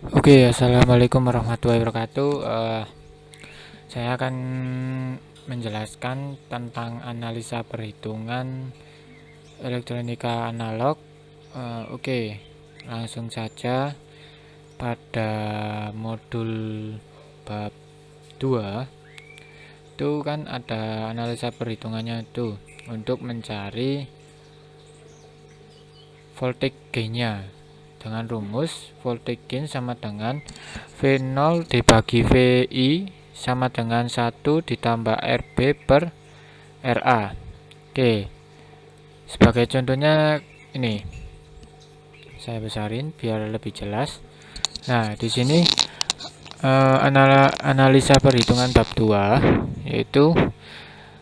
Oke, assalamualaikum warahmatullahi wabarakatuh. Saya akan menjelaskan tentang analisa perhitungan elektronika analog. Oke, langsung saja pada modul bab 2 itu kan ada analisa perhitungannya itu untuk mencari voltage gain-nya dengan rumus voltage gain sama dengan V0 dibagi VI sama dengan 1 ditambah RB per RA. Oke, sebagai contohnya ini saya besarin biar lebih jelas. Nah, di sini analisa perhitungan bab 2 yaitu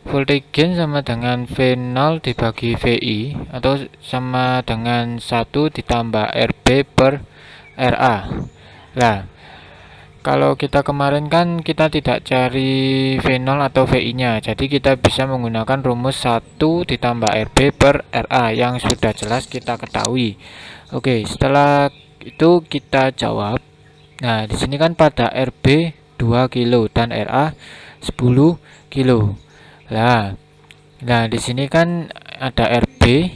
voltage gain sama dengan V0 dibagi VI atau sama dengan 1 ditambah RB per RA. Nah, kalau kita kemarin kan kita tidak cari V0 atau VI nya, jadi kita bisa menggunakan rumus 1 ditambah RB per RA yang sudah jelas kita ketahui. Oke, setelah itu kita jawab. Nah, di sini kan pada RB 2 kilo dan RA 10 kilo. Nah, di sini kan ada RB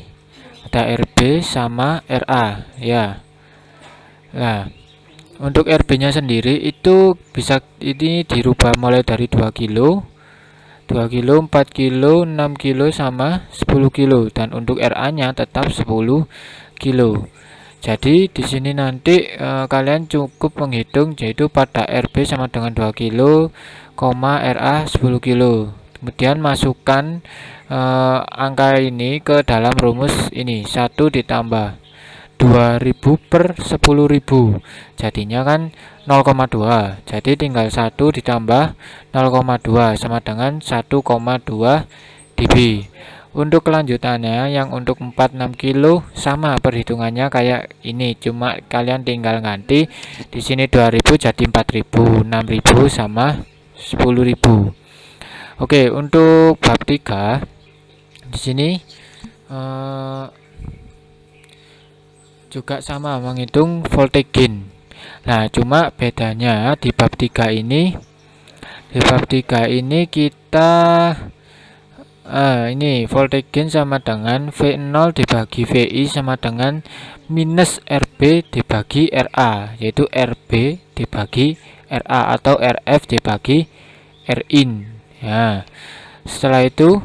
sama RA, ya. Nah, untuk RB-nya sendiri itu bisa ini dirubah mulai dari 2 kilo, 2 kilo, 4 kilo, 6 kilo sama 10 kilo dan untuk RA-nya tetap 10 kilo. Jadi di sini nanti kalian cukup menghitung yaitu pada RB sama dengan 2 kilo, RA 10 kilo. Kemudian masukkan angka ini ke dalam rumus ini 1 ditambah 2000 per 10.000, jadinya kan 0,2. Jadi tinggal 1 ditambah 0,2 sama dengan 1,2 dB. Untuk kelanjutannya yang untuk 46 kilo sama perhitungannya kayak ini, cuma kalian tinggal ganti di sini 2000 jadi 4000, 6000 sama 10.000. Oke, untuk bab 3 di sini juga sama menghitung voltage gain. Nah, cuma bedanya di bab 3 ini kita ini voltage gain sama dengan V0 dibagi VI sama dengan minus RB dibagi RA, yaitu RB dibagi RA atau RF dibagi Rin. Ya, setelah itu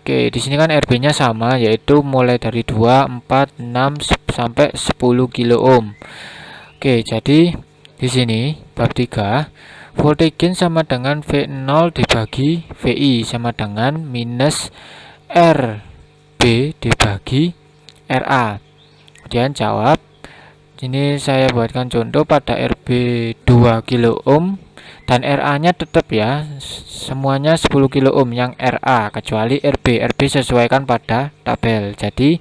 oke, di sini kan RB-nya sama yaitu mulai dari 2, 4, 6 sampai 10 kilo ohm. Oke, jadi di sini bab 3 voltage gain sama dengan V0 dibagi VI sama dengan minus RB dibagi RA. Kemudian jawab. Ini saya buatkan contoh pada RB 2 kilo ohm dan RA-nya tetap ya, semuanya 10 kilo ohm yang RA kecuali RB sesuaikan pada tabel. Jadi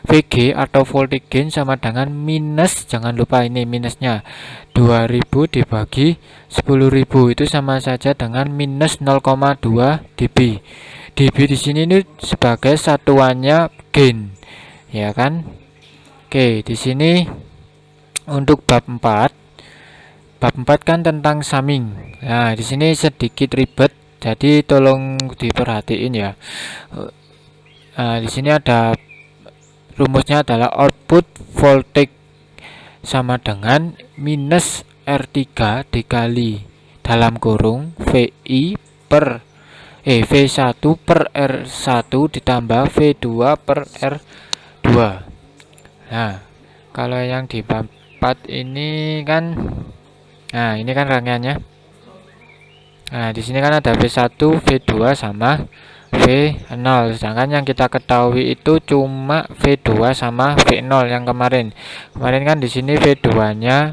VG atau voltage gain sama dengan minus, jangan lupa ini minusnya 2000 dibagi 10.000 itu sama saja dengan minus 0,2 dB. dB di sini ini sebagai satuannya gain, ya kan? Oke, di sini untuk bab 4 kan tentang summing. Nah, di sini sedikit ribet, jadi tolong diperhatiin ya. Nah, di sini ada rumusnya adalah output voltage sama dengan minus R3 dikali dalam kurung VI per V1 per R1 ditambah V2 per R2. Nah, kalau yang di bab 4 ini kan, nah ini kan rangkaiannya. Nah, di sini kan ada V1, V2 sama V0, sedangkan yang kita ketahui itu cuma V2 sama V0 yang kemarin. Kan di sini V2-nya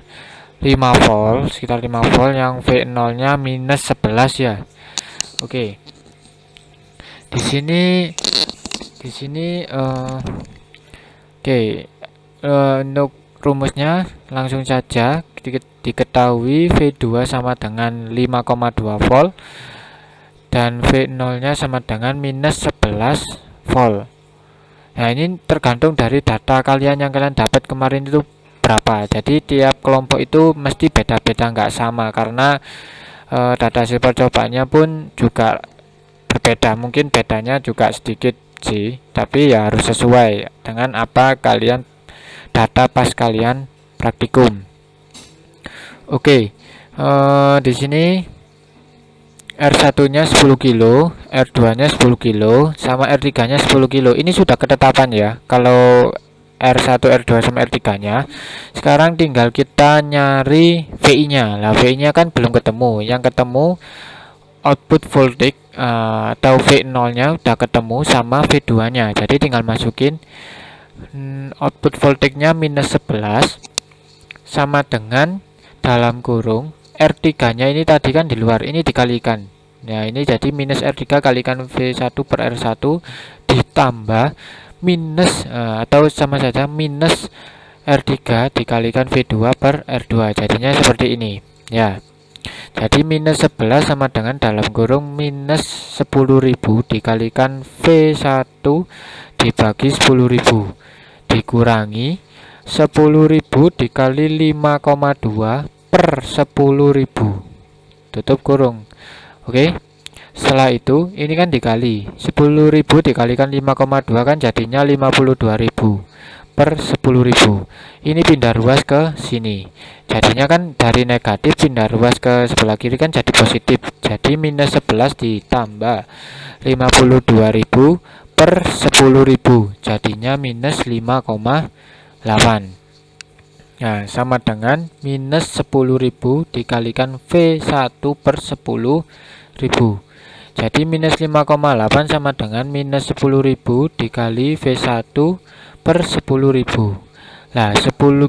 5 volt, sekitar 5 volt, yang V0-nya minus 11 ya. Oke. Di sini untuk rumusnya langsung saja diketahui V2 sama dengan 5,2 volt dan V0 nya sama dengan minus 11 volt. Nah, ini tergantung dari data kalian yang kalian dapat kemarin itu berapa. Jadi tiap kelompok itu mesti beda-beda, nggak sama, karena data hasil percobaannya pun juga berbeda. Mungkin bedanya juga sedikit sih, tapi ya harus sesuai dengan apa kalian data pas kalian praktikum. Oke, di sini R1-nya 10 kilo, R2-nya 10 kilo, sama R3-nya 10 kilo. Ini sudah ketetapan ya. Kalau R1, R2 sama R3-nya. Sekarang tinggal kita nyari VI-nya. Lah, VI-nya kan belum ketemu. Yang ketemu output voltage atau V0-nya udah ketemu sama V2-nya. Jadi tinggal masukin output voltage-nya minus 11 sama dengan dalam kurung R3-nya ini tadi kan di luar, ini dikalikan. Nah, ini jadi minus R3 kalikan V1 per R1 ditambah minus atau sama saja minus R3 dikalikan V2 per R2. Jadinya seperti ini. Ya. Jadi minus 11 sama dengan dalam kurung minus 10.000 dikalikan V1 dibagi 10.000 dikurangi 10.000 dikali 5,2 per 10.000 tutup kurung. Oke, setelah itu ini kan dikali 10.000 dikalikan 5,2 kan jadinya 52.000 per 10.000. Ini pindah ruas ke sini, jadinya kan dari negatif pindah ruas ke sebelah kiri kan jadi positif. Jadi minus 11 ditambah 52.000 per 10.000 jadinya minus 5,8. Nah, sama dengan minus 10.000 dikalikan V1 per 10.000. Jadi minus 5,8 sama dengan minus 10.000 dikali V1 per 10.000. Nah,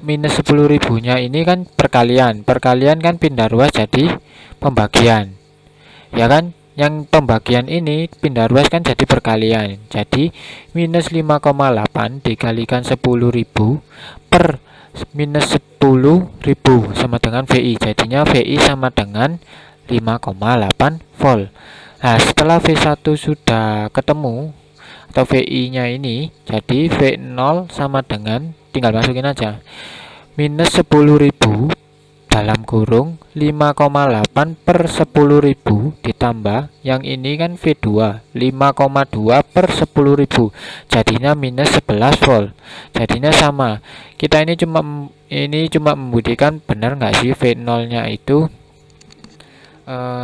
minus 10.000 nya ini kan perkalian. Perkalian kan pindah ruas jadi pembagian. Ya kan? Yang pembagian ini pindah ruas kan jadi perkalian. Jadi minus 5,8 dikalikan 10.000 per minus 10.000 sama dengan VI. Jadinya VI sama dengan 5,8 volt. Nah, setelah V1 sudah ketemu atau VI nya ini, jadi V0 sama dengan, tinggal masukin aja, minus 10.000 dalam kurung 5,8 per 10.000 ditambah yang ini kan V2 5,2 per 10.000 jadinya minus 11 volt. Jadinya sama. Kita ini cuma membuktikan benar nggak sih V0 nya itu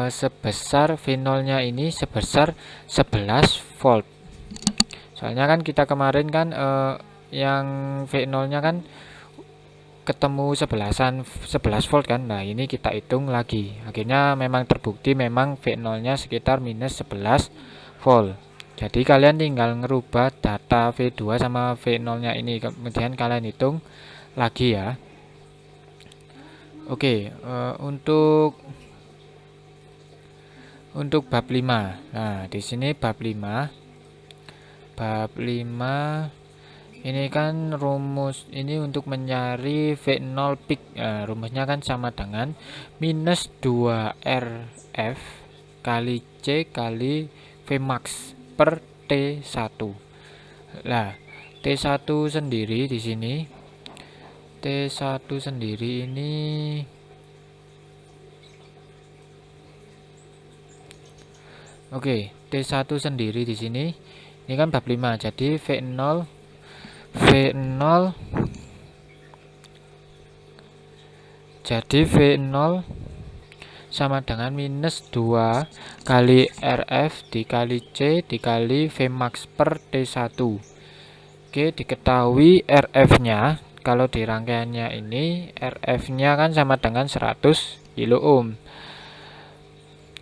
sebesar V0 nya ini sebesar 11 volt. Soalnya kan kita kemarin kan yang V0 nya kan ketemu 11 volt kan. Nah, ini kita hitung lagi. Akhirnya memang terbukti memang V0 nya sekitar minus 11 volt. Jadi kalian tinggal ngerubah data V2 sama V0 nya ini, kemudian kalian hitung lagi ya. Oke, untuk bab 5. Nah, di sini bab 5 ini kan rumus ini untuk mencari V0 peak. Rumusnya kan sama dengan minus 2RF kali C kali Vmax per T1. Nah, T1 sendiri di sini, T1 sendiri ini oke, T1 sendiri di sini ini kan bab 5. Jadi V0 sama dengan minus 2 kali RF dikali C dikali Vmax per T1. Oke, diketahui RF nya kalau di rangkaiannya ini RF nya kan sama dengan 100 kilo ohm.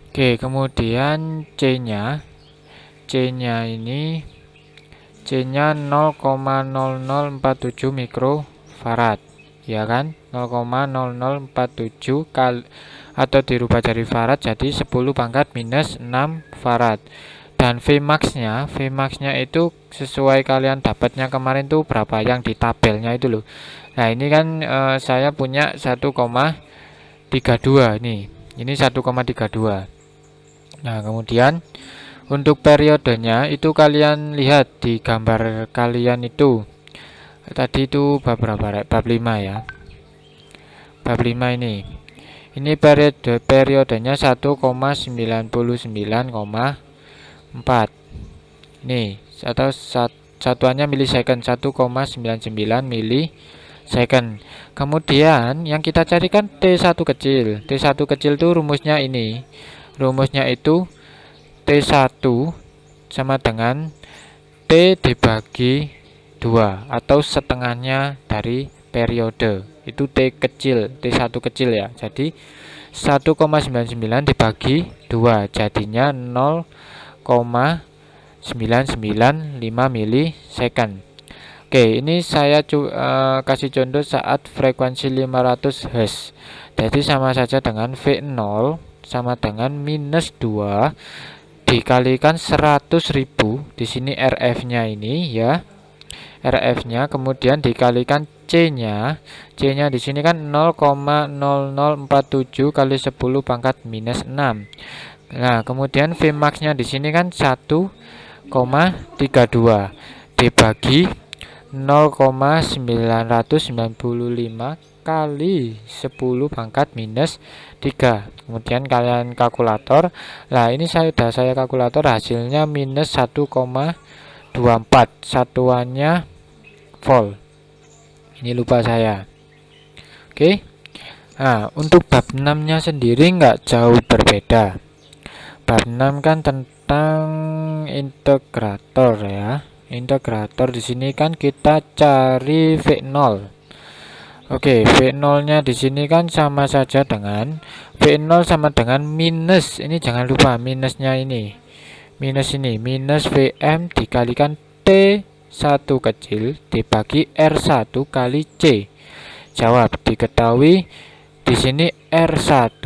Oke, kemudian C nya ini C nya 0,0047 mikrofarad, ya kan, 0,0047 kali atau dirubah dari farad jadi 10 pangkat minus 6 farad. Dan Vmax nya itu sesuai kalian dapatnya kemarin tuh berapa yang di tabelnya itu loh. Nah, ini kan saya punya 1,32 nih, ini 1,32. Nah, kemudian untuk periodenya itu kalian lihat di gambar kalian itu. Tadi itu bab berapa? Bab 5 ya. Bab 5 ini. Ini periodenya 1,99,4. Nih, atau satuannya milisecond, 1,99 milisecond. Kemudian yang kita carikan T1 kecil. T1 kecil itu rumusnya ini. Rumusnya itu T1 sama dengan T dibagi 2 atau setengahnya dari periode. Itu T kecil, T1 kecil ya. Jadi 1,99 dibagi 2 jadinya 0,995 milisecond. Oke, ini saya kasih contoh saat frekuensi 500 Hz. Jadi sama saja dengan V0 sama dengan minus 2 dikalikan 100.000. Di sini RF-nya ini ya. RF-nya kemudian dikalikan C-nya. C-nya di sini kan 0,0047 kali 10 pangkat minus 6. Nah, kemudian Vmax-nya di sini kan 1,32 dibagi 0,995 kali 10 pangkat minus 3. Kemudian kalian kalkulator. Nah, ini sudah saya kalkulator, hasilnya minus 1,24. Satuannya volt. Ini lupa saya. Oke. Nah, untuk bab 6-nya sendiri nggak jauh berbeda. Bab 6 kan tentang integrator ya. Integrator di sini kan kita cari V0. Oke, V0-nya di sini kan sama saja dengan V0 sama dengan minus. Ini jangan lupa minusnya ini. Minus Vm dikalikan T1 kecil dibagi R1 kali C. Jawab, diketahui di sini R1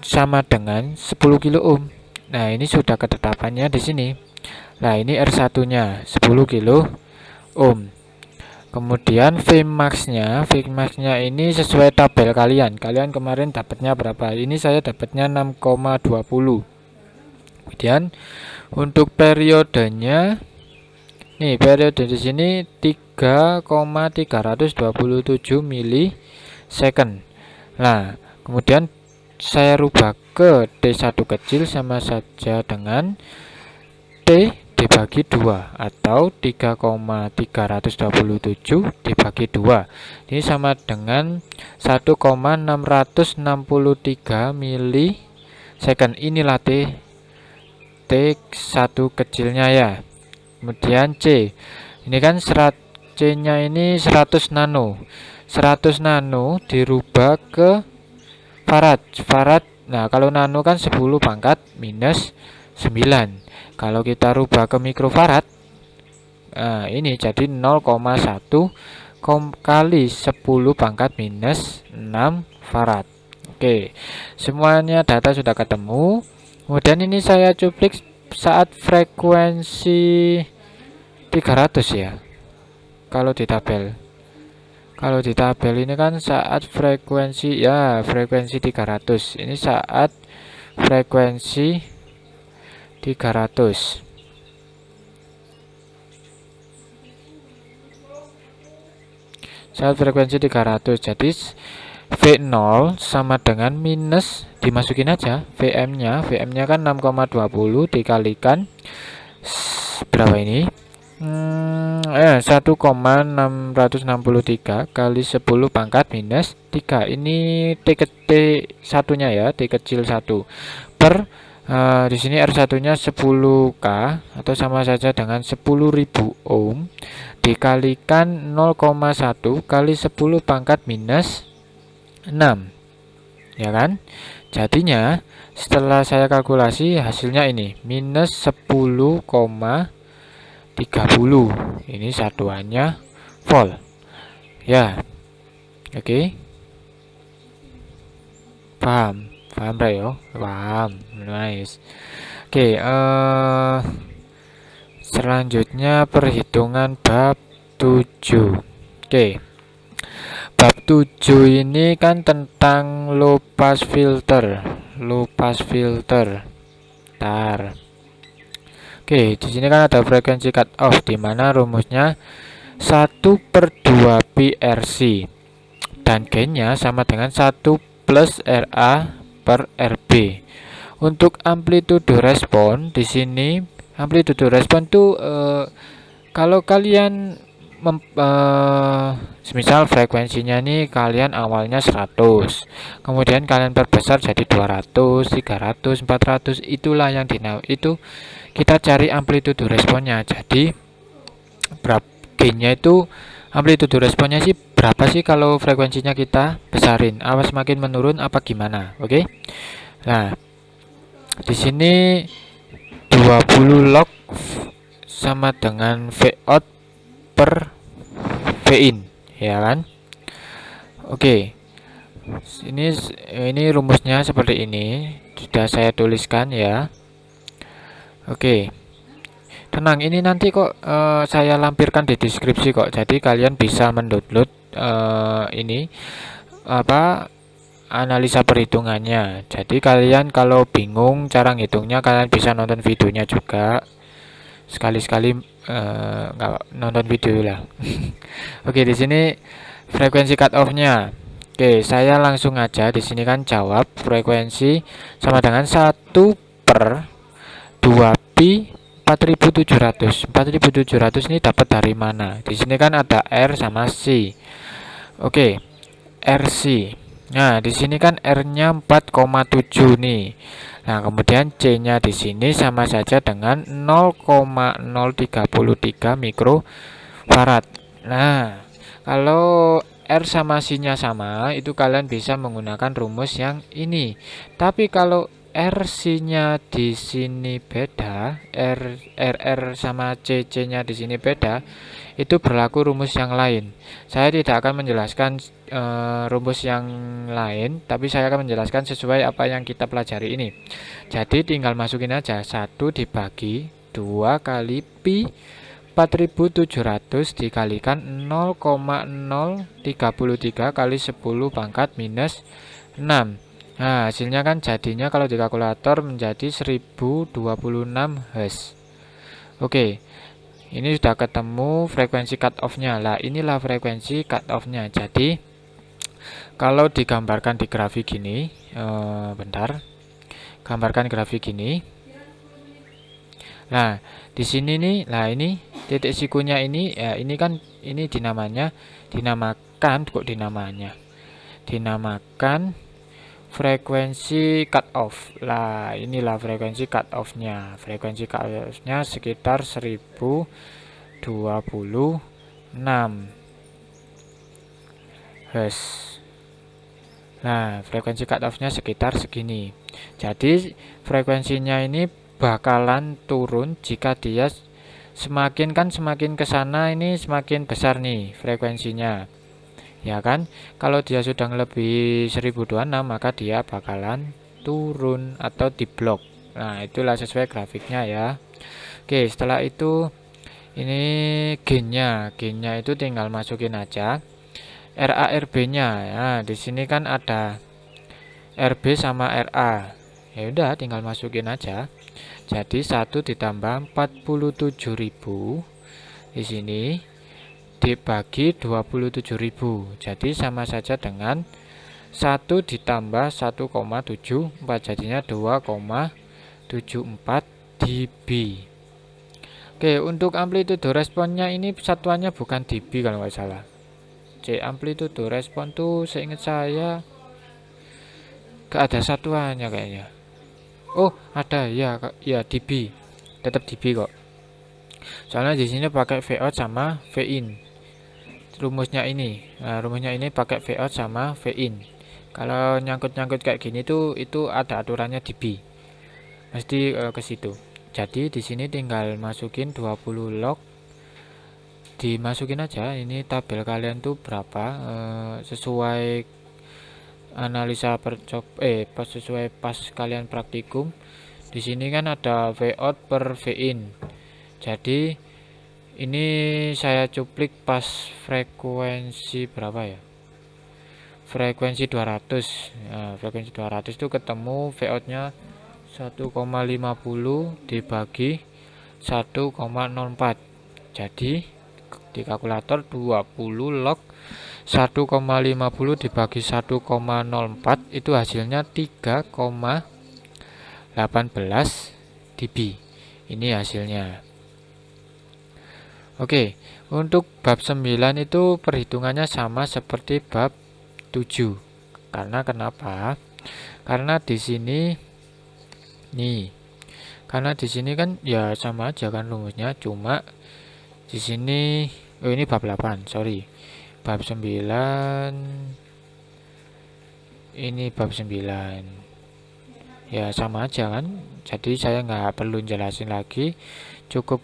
sama dengan 10 kilo ohm. Nah, ini sudah ketetapannya di sini. Nah, ini R1-nya 10 kilo ohm. Kemudian Vmax-nya ini sesuai tabel kalian. Kalian kemarin dapatnya berapa? Ini saya dapatnya 6,20. Kemudian untuk periodenya, nih periode di sini 3,327 milisecond. Nah, kemudian saya rubah ke T1 kecil sama saja dengan T dibagi 2 atau 3,327 dibagi 2. Ini sama dengan 1,663 milisecond. Inilah T1 kecilnya ya. Kemudian C. Ini kan C-nya ini 100 nano. 100 nano dirubah ke farad. Nah, kalau nano kan 10 pangkat minus 9. Kalau kita rubah ke mikrofarad, nah ini jadi 0,1 kali 10 pangkat minus 6 farad. Oke, semuanya data sudah ketemu. Kemudian ini saya cuplik saat frekuensi 300 ya. Kalau di tabel ini kan saat frekuensi 300. Ini saat frekuensi 300. Saat frekuensi 300. Jadi V0 sama dengan minus, dimasukin aja VM-nya kan 6,20 dikalikan berapa ini? 1,663 kali 10 pangkat minus 3. Ini T1-nya ya, T kecil 1 per di sini R1-nya 10K atau sama saja dengan 10.000 ohm dikalikan 0,1 kali 10 pangkat minus 6, ya kan? Jadinya setelah saya kalkulasi hasilnya ini minus 10,30. Ini satuannya volt ya. Oke, paham Rayo? Paham, nice. Oke, selanjutnya perhitungan bab 7. Oke, bab 7 ini kan tentang low pass filter. Oke, di sini kan ada frekuensi cut off, di mana rumusnya 1/2 PRC. dan gainnya sama dengan 1 plus RA per RB. Untuk amplitudo respon di sini, amplitudo respon tuh kalau kalian misal frekuensinya nih kalian awalnya 100, kemudian kalian perbesar jadi 200, 300, 400, itulah yang itu kita cari amplitudo responnya. Jadi berapa gainnya itu, amplitudo responnya sih berapa sih kalau frekuensinya kita besarin, apa semakin menurun apa gimana. Oke. Nah, di sini 20 log sama dengan V out per V in, ya kan? Oke. Ini rumusnya seperti ini, sudah saya tuliskan ya. Oke. Tenang, ini nanti kok saya lampirkan di deskripsi kok. Jadi kalian bisa mendownload ini apa analisa perhitungannya. Jadi kalian kalau bingung cara ngitungnya, kalian bisa nonton videonya juga. Sekali-sekali nggak nonton video lah. Oke, di sini frekuensi cut off-nya. Oke, saya langsung aja di sini kan jawab frekuensi sama dengan 1 per 2 pi 4700. 4700 ini dapat dari mana? Di sini kan ada R sama C. Oke, RC. Nah, di sini kan R-nya 4,7 nih. Nah, kemudian C-nya di sini sama saja dengan 0,033 mikrofarad. Nah, kalau R sama C-nya sama, itu kalian bisa menggunakan rumus yang ini. Tapi kalau RC-nya di sini beda, RR sama CC-nya di sini beda, itu berlaku rumus yang lain. Saya tidak akan menjelaskan rumus yang lain, tapi saya akan menjelaskan sesuai apa yang kita pelajari ini. Jadi tinggal masukin aja 1 dibagi 2 kali pi 4700 dikalikan 0,033 kali 10 pangkat minus 6. Nah, hasilnya kan jadinya kalau di kalkulator menjadi 1026 Hz. Oke. Ini sudah ketemu frekuensi cut off-nya. Lah, inilah frekuensi cut off-nya. Jadi, kalau digambarkan di grafik ini, bentar. Gambarkan grafik ini. Nah, di sini nih, lah ini titik sikunya ini, ya ini kan ini dinamakan frekuensi cut off. Lah, inilah frekuensi cut off-nya. Frekuensi cut off-nya sekitar 1026 Hz. Nah, frekuensi cut off-nya sekitar segini. Jadi, frekuensinya ini bakalan turun jika dia semakin ke sana, ini semakin besar nih frekuensinya. Ya kan, kalau dia sudah lebih 1026 maka dia bakalan turun atau diblok. Nah, itulah sesuai grafiknya ya. Oke, setelah itu ini gainnya itu tinggal masukin aja RA/RB-nya. Nah, di sini kan ada RB sama RA. Ya udah, tinggal masukin aja. Jadi 1 ditambah 47.000 di sini dibagi 27.000. Jadi sama saja dengan 1 ditambah 1,74, jadinya 2,74 dB. Oke, untuk amplitudo responnya ini satuannya bukan dB kalau nggak salah. Amplitudo respon tuh seingat saya gak ada satuannya kayaknya. Oh, ada ya, dB. Tetap dB kok. Soalnya di sini pakai V out sama V in. Rumusnya ini. Nah, rumusnya ini pakai V out sama V in. Kalau nyangkut-nyangkut kayak gini tuh itu ada aturannya dB. Mesti ke situ. Jadi di sini tinggal masukin 20 log. Dimasukin aja ini tabel kalian tuh berapa sesuai analisa sesuai pas kalian praktikum. Di sini kan ada V out per V in. Jadi ini saya cuplik pas frekuensi berapa ya? Frekuensi 200. Nah, frekuensi 200 itu ketemu V out-nya 1,50 dibagi 1,04. Jadi di kalkulator 20 log 1,50 dibagi 1,04 itu hasilnya 3,18 dB. Ini hasilnya. Oke, untuk bab 9 itu perhitungannya sama seperti bab 7. Karena kenapa? Karena di sini nih, karena di sini kan ya sama aja kan rumusnya, cuma di sini ini bab 8, sorry. Bab 9 ini bab 9. Ya sama aja kan. Jadi saya nggak perlu jelasin lagi. Cukup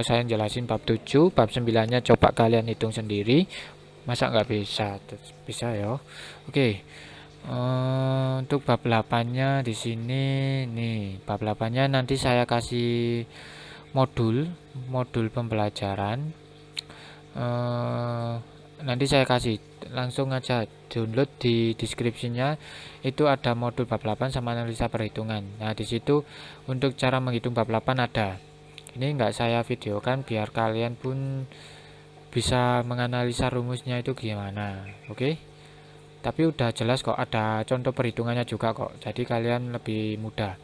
saya jelasin bab 7, bab 9-nya coba kalian hitung sendiri. Masa nggak bisa? Bisa ya. Oke. Untuk bab 8-nya di sini nih, bab 8-nya nanti saya kasih modul pembelajaran. Nanti saya kasih langsung aja download di deskripsinya, itu ada modul bab 8 sama analisa perhitungan. Nah, di situ untuk cara menghitung bab 8 ada. Ini enggak saya videokan biar kalian pun bisa menganalisa rumusnya itu gimana. Oke? Tapi udah jelas kok, ada contoh perhitungannya juga kok. Jadi kalian lebih mudah.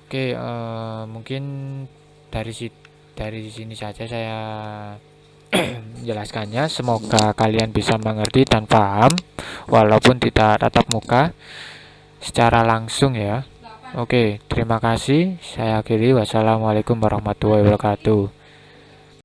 Oke, mungkin dari sini saja saya menjelaskannya. Semoga kalian bisa mengerti dan paham walaupun tidak tatap muka secara langsung ya. Oke, terima kasih. Saya akhiri. Wassalamualaikum warahmatullahi wabarakatuh.